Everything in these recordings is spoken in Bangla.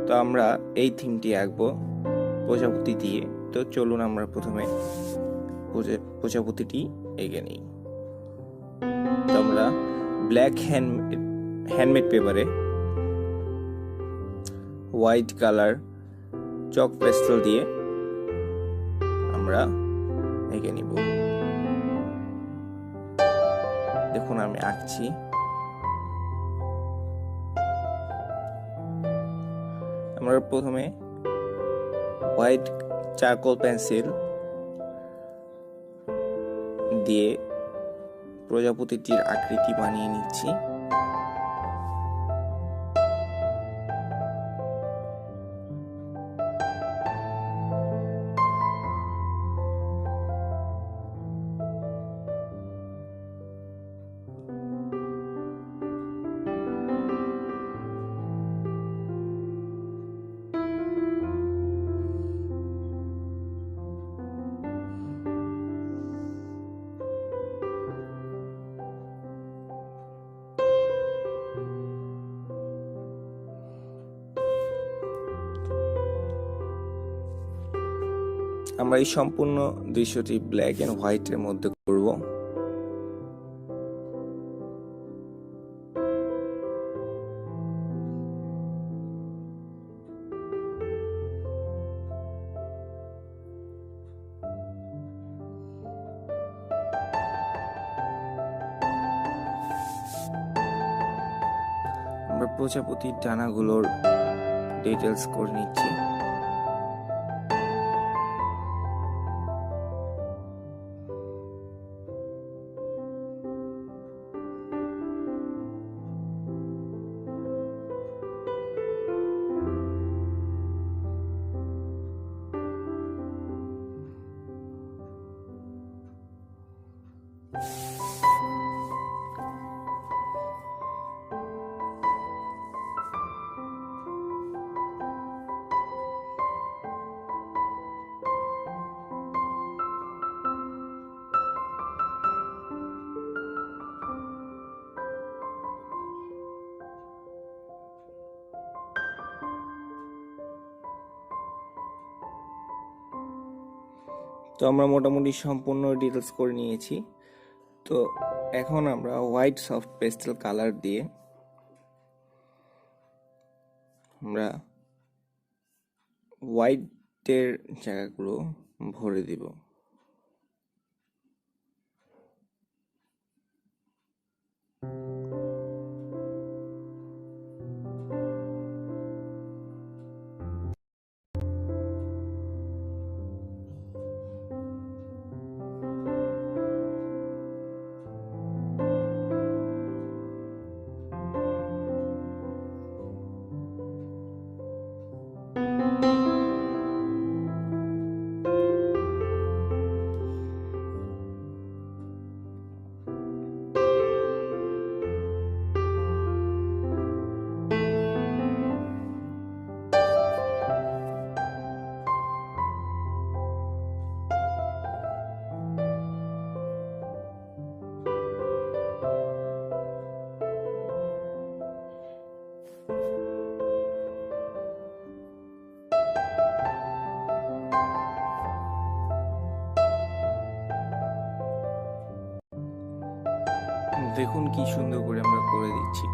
তো আমরা এই থিমটি আঁকবো প্রজাপতি দিয়ে। তো চলুন আমরা প্রথমে প্রজাপতিটি এঁকে নিই। তো আমরা ব্ল্যাক হ্যান্ডমেড পেপারে হোয়াইট কালার চক পেস্টেল দিয়ে আমরা এঁকে নিব। দেখুন আমি আঁকছি। আমরা প্রথমে হোয়াইট চারকোল পেন্সিল দিয়ে প্রজাপতিটির আকৃতি বানিয়ে নিচ্ছি। আমরা এই সম্পূর্ণ দৃশ্যটি ব্ল্যাক এন্ড হোয়াইটের মধ্যে করব। আমরা প্রজাপতির ডানাগুলোর ডিটেলস করে নিচ্ছি। তো আমরা মোটামুটি সম্পূর্ণ ডিটেলস করে নিয়েছি। তো এখন আমরা হোয়াইট সফট পেস্টেল কালার দিয়ে আমরা হোয়াইটের জায়গাগুলো ভরে দিব। দেখুন কি সুন্দর করে আমরা করে দিচ্ছি।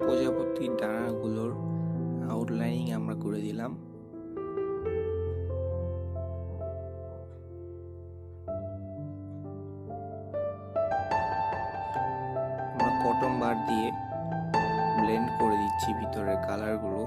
প্রজাপতির ডানাগুলোর আউটলাইনিং আমরা করে দিলাম। আমরা কটন বার দিয়ে ব্লেন্ড করে দিচ্ছি ভিতরের কালারগুলো।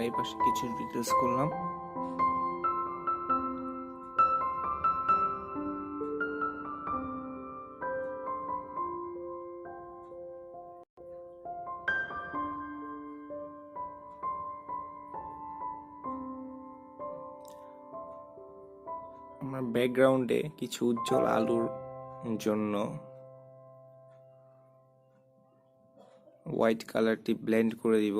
এই পাশে কিছু ডিটেলস করলাম। আমরা ব্যাকগ্রাউন্ডে কিছু উজ্জ্বল আলোর জন্য হোয়াইট কালারটি ব্লেন্ড করে দিব।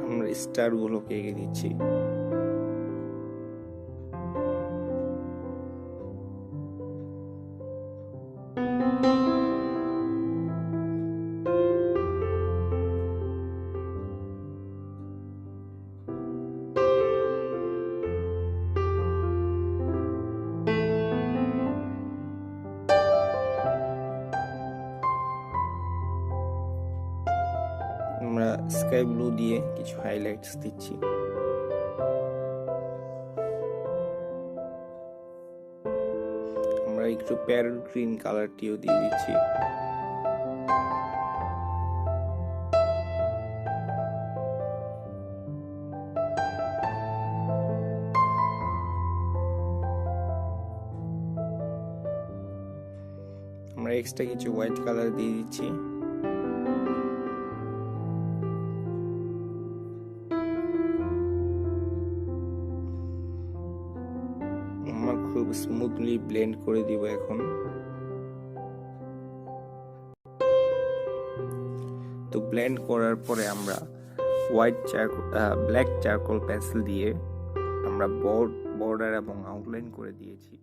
আমরা স্টার গুলোকে এঁকে দিচ্ছি। আমরা স্কাই ব্লু দিয়ে কিছু হাইলাইটস দিচ্ছি। আমরা একটু প্যারট গ্রিন কালারটিও দিয়ে দিচ্ছি। আমরা এক্সট্রা কিছু হোয়াইট কালার দিয়ে দিচ্ছি। আমরা খুব স্মুথলি ব্লেন্ড করে দিব এখন। তো ব্লেন্ড করার পরে আমরা ব্ল্যাক চারকোল পেন্সিল দিয়ে আমরা বর্ডার এবং আউটলাইন করে দিয়েছি।